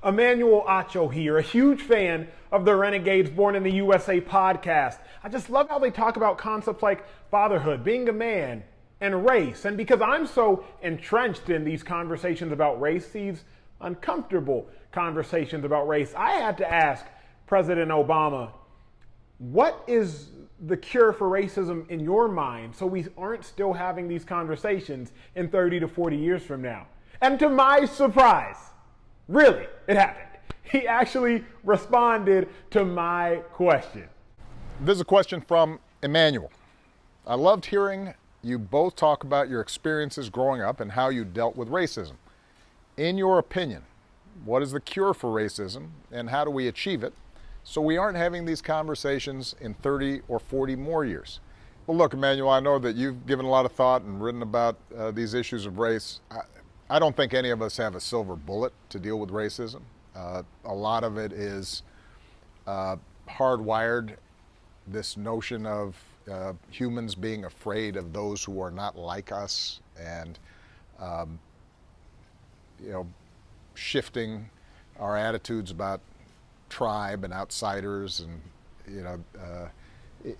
Emmanuel Acho here, a huge fan of the Renegades Born in the USA podcast. I just love how they talk about concepts like fatherhood, being a man, and race. And because I'm so entrenched in these conversations about race, these uncomfortable conversations about race, I had to ask President Obama, what is the cure for racism in your mind so we aren't still having these conversations in 30 to 40 years from now? And to my surprise, really, it happened. He actually responded to my question. This is a question from Emmanuel. I loved hearing you both talk about your experiences growing up and how you dealt with racism. In your opinion, what is the cure for racism and how do we achieve it so we aren't having these conversations in 30 or 40 more years? Well, look, Emmanuel, I know that you've given a lot of thought and written about these issues of race. I don't think any of us have a silver bullet to deal with racism. A lot of it is hardwired, this notion of humans being afraid of those who are not like us and shifting our attitudes about tribe and outsiders and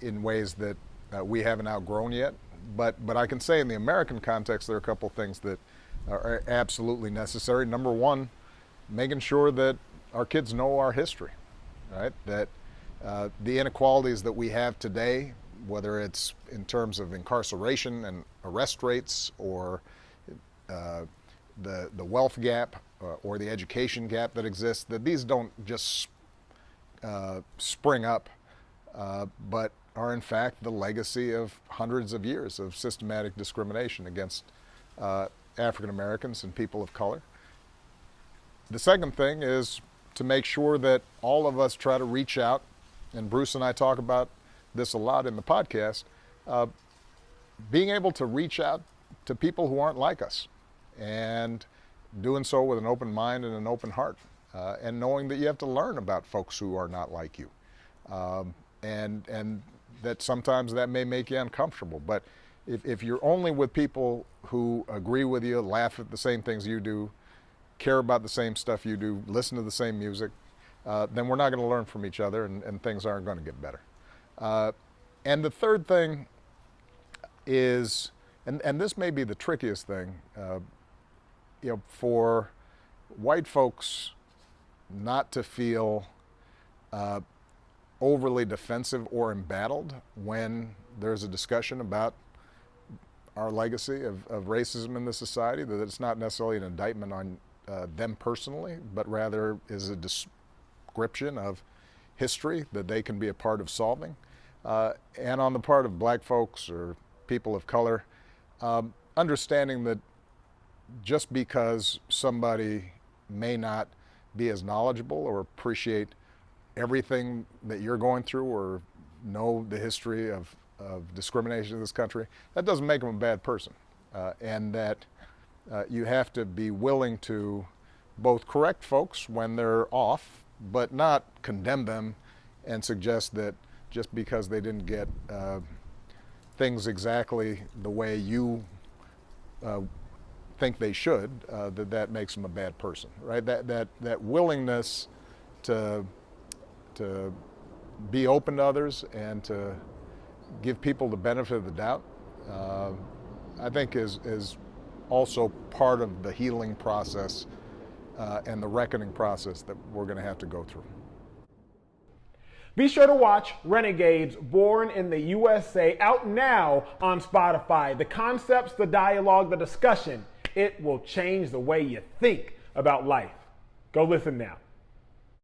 in ways that we haven't outgrown yet. But I can say in the American context there are a couple things that are absolutely necessary. Number one, making sure that our kids know our history, right? That the inequalities that we have today, whether it's in terms of incarceration and arrest rates or the wealth gap or the education gap that exists, that these don't just spring up, but are in fact the legacy of hundreds of years of systematic discrimination against African Americans and people of color. The second thing is to make sure that all of us try to reach out, and Bruce and I talk about this a lot in the podcast, being able to reach out to people who aren't like us and doing so with an open mind and an open heart, and knowing that you have to learn about folks who are not like you, and that sometimes that may make you uncomfortable. But if you're only with people who agree with you, laugh at the same things you do, care about the same stuff you do, listen to the same music, then we're not going to learn from each other, and things aren't going to get better. And the third thing is, and this may be the trickiest thing, for white folks not to feel overly defensive or embattled when there's a discussion about our legacy of racism in this society, that it's not necessarily an indictment on them personally, but rather is a description of history that they can be a part of solving. And on the part of black folks or people of color, understanding that just because somebody may not be as knowledgeable or appreciate everything that you're going through or know the history of discrimination in this country, that doesn't make them a bad person. And that you have to be willing to both correct folks when they're off, but not condemn them and suggest that just because they didn't get things exactly the way you think they should, that makes them a bad person, right? That willingness to be open to others and to give people the benefit of the doubt, I think is also part of the healing process and the reckoning process that we're going to have to go through. Be sure to watch Renegades Born in the USA, out now on Spotify. The concepts, the dialogue, the discussion, it will change the way you think about life. Go listen now.